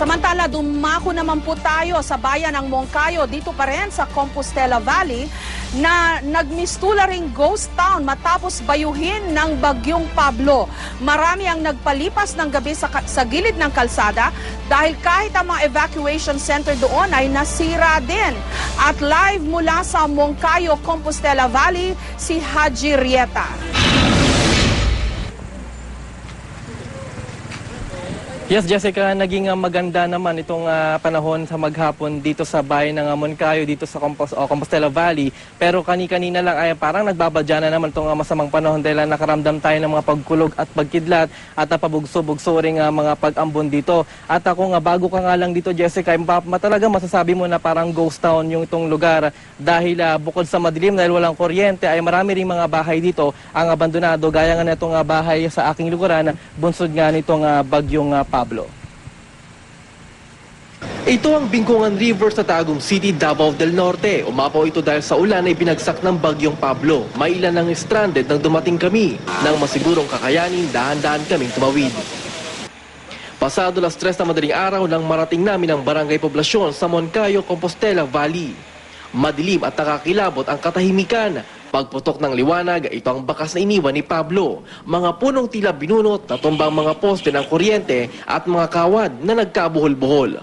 Samantala, dumako naman po tayo sa bayan ng Moncayo, dito pa rin sa Compostela Valley, na nagmistula ring ghost town matapos bayuhin ng Bagyong Pablo. Marami ang nagpalipas ng gabi sa gilid ng kalsada dahil kahit ang mga evacuation center doon ay nasira din. At live mula sa Moncayo, Compostela Valley, si Haji Rieta. Yes, Jessica, naging maganda naman itong panahon sa maghapon dito sa bayan ng Moncayo, dito sa Compostela Valley. Pero kani-kanina lang ay parang nagbabadya na naman itong masamang panahon dahil nakaramdam tayo ng mga pagkulog at pagkidlat at pabugso-bugso ring mga pag-ambon dito. At ako bago ka nga lang dito, Jessica, talaga masasabi mo na parang ghost town yung itong lugar dahil bukod sa madilim dahil walang kuryente ay marami ring mga bahay dito ang abandonado gaya nga nitong bahay sa aking lugaran, bunsod nga nitong Bagyong Pablo. Ito ang Bingkungan River sa Tagum City, Davao del Norte. Umapaw ito dahil sa ulan ay binagsak ng Bagyong Pablo. May ilan ang stranded nang dumating kami. Nang masigurong kakayanin, dahan-dahan kaming tumawid. Pasado las 3 na madaling araw nang marating namin ang barangay poblasyon sa Moncayo, Compostela Valley. Madilim at nakakilabot ang katahimikan. Pagputok ng liwanag, ito ang bakas na iniwan ni Pablo. Mga punong tila binunot, natumbang mga poste ng kuryente at mga kawad na nagkabuhol-buhol.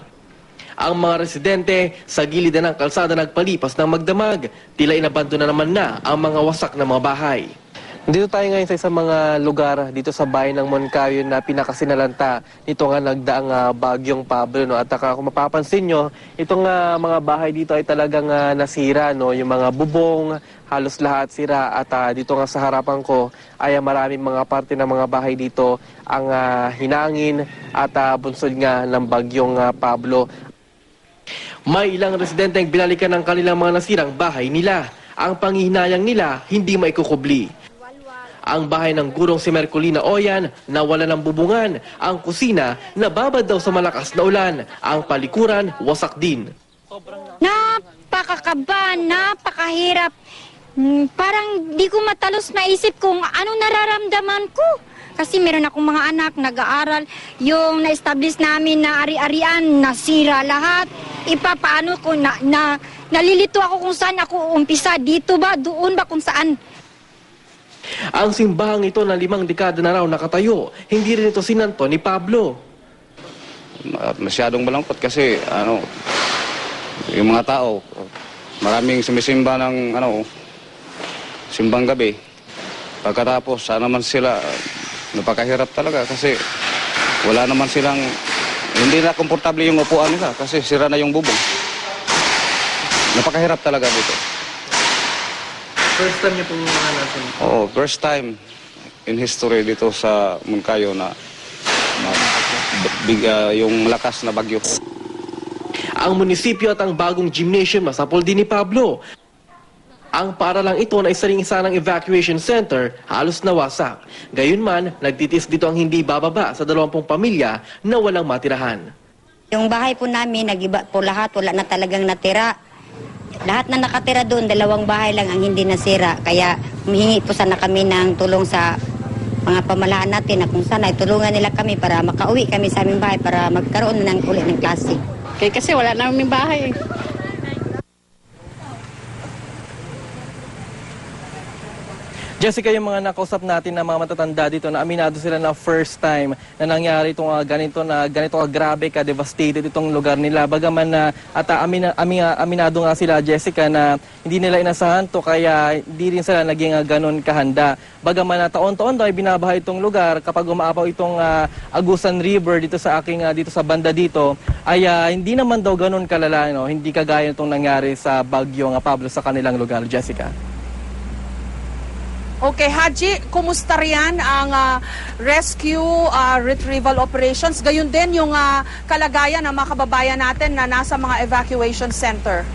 Ang mga residente sa gilid ng kalsada nagpalipas ng magdamag. Tila inabandona naman na ang mga wasak na mga bahay. Dito tayo ngayon sa isang mga lugar dito sa bayan ng Moncayo na pinakasinalanta nito nga nagdaang Bagyong Pablo. No? At kung mapapansin nyo, itong mga bahay dito ay talagang nasira. No? Yung mga bubong, halos lahat sira. At dito nga sa harapan ko ay maraming mga parte ng mga bahay dito ang hinangin at bunsod nga ng Bagyong Pablo. May ilang residente ang binalikan ng kanilang mga nasirang bahay nila. Ang panghihinayang nila hindi maikukubli. Ang bahay ng gurong si Mercolina Oyan nawala ng bubungan. Ang kusina nababad daw sa malakas na ulan. Ang palikuran wasak din. Napakakaba, napakahirap. Parang di ko matalos maisip kung ano nararamdaman ko. Kasi meron akong mga anak, nag-aaral. Yung na-establish namin na ari-arian, nasira lahat. Paano ko nalilito ako kung saan ako umpisa. Dito ba? Doon ba? Kung saan? Ang simbahang ito na 5 dekada na raw nakatayo. Hindi rin ito sinanto ni Pablo. Masyadong malungkot kasi yung mga tao, maraming sumisimba ng simbang gabi. Pagkatapos, sana naman sila napakahirap talaga kasi wala naman silang, hindi na komportable yung upuan nila kasi sira na yung bubong. Napakahirap talaga dito. First time niyo pong nasan? Oo, first time in history dito sa Moncayo na yung malakas na bagyo. Ang munisipyo at ang bagong gymnasium nasapol din ni Pablo. Ang paaralang ito na isa ring isa ng evacuation center halos nawasak. Gayunman, nagtitis dito ang hindi bababa sa 20 pamilya na walang matirahan. Yung bahay po namin, nag-iba po lahat, wala na talagang natira. Lahat na nakatira doon, 2 bahay lang ang hindi nasira. Kaya humihingi po sana kami ng tulong sa mga pamahalaan natin na kung sana itulungan nila kami para makauwi kami sa aming bahay para magkaroon ng ulit ng klase. Kasi wala na aming bahay. Jessica, yung mga nakausap natin na mga matatanda dito na aminado sila na first time na nangyari itong ganito grabe ka-devastated itong lugar nila. Bagaman na aminado nga sila, Jessica, na hindi nila inasahan to kaya hindi rin sila naging ganun kahanda. Bagaman na taon-taon daw ay binabaha itong lugar kapag umaapaw itong Agusan River dito sa dito sa banda dito ay hindi naman daw ganun kalala, no? Hindi kagaya itong nangyari sa Bagyong Pablo sa kanilang lugar, Jessica. Okay, Haji, kumusta riyan ang rescue retrieval operations? Gayon din yung kalagayan ng mga kababayan natin na nasa mga evacuation center.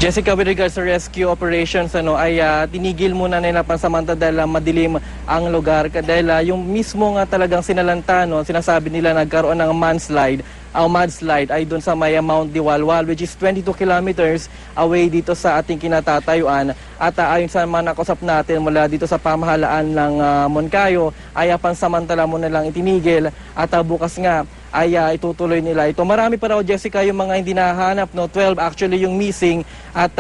Jessica, with regards sa rescue operations, ay tinigil muna nila pansamanta dahil madilim ang lugar dahil yung mismo nga talagang sinalanta, no, sinasabi nila nagkaroon ng mudslide ay doon sa may Mount Diwalwal, which is 22 kilometers away dito sa ating kinatatayuan. At ayon sa mga nakusap natin mula dito sa pamahalaan ng Moncayo ay pansamantala mo na lang itinigil at bukas nga ay itutuloy nila ito. Marami pa raw, Jessica, yung mga hindi nahanap, no? 12 actually yung missing at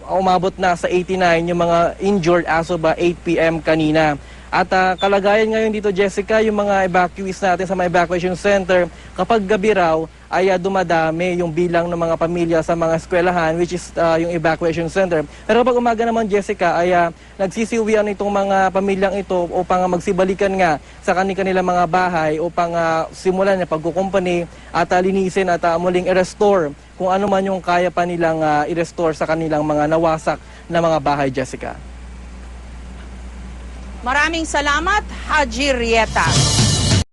umabot na sa 89 yung mga injured as of 8 p.m. kanina. At kalagayan ngayon dito, Jessica, yung mga evacuees natin sa mga evacuation center, kapag gabi raw ay dumadami yung bilang ng mga pamilya sa mga eskwelahan, which is yung evacuation center. Pero kapag umaga naman, Jessica, ay nagsisiwian itong mga pamilyang ito upang magsibalikan nga sa kanilang mga bahay upang simulan yung pagkukumpani at linisin at muling i-restore kung ano man yung kaya pa nilang i-restore sa kanilang mga nawasak na mga bahay, Jessica. Maraming salamat, Haji Rieta.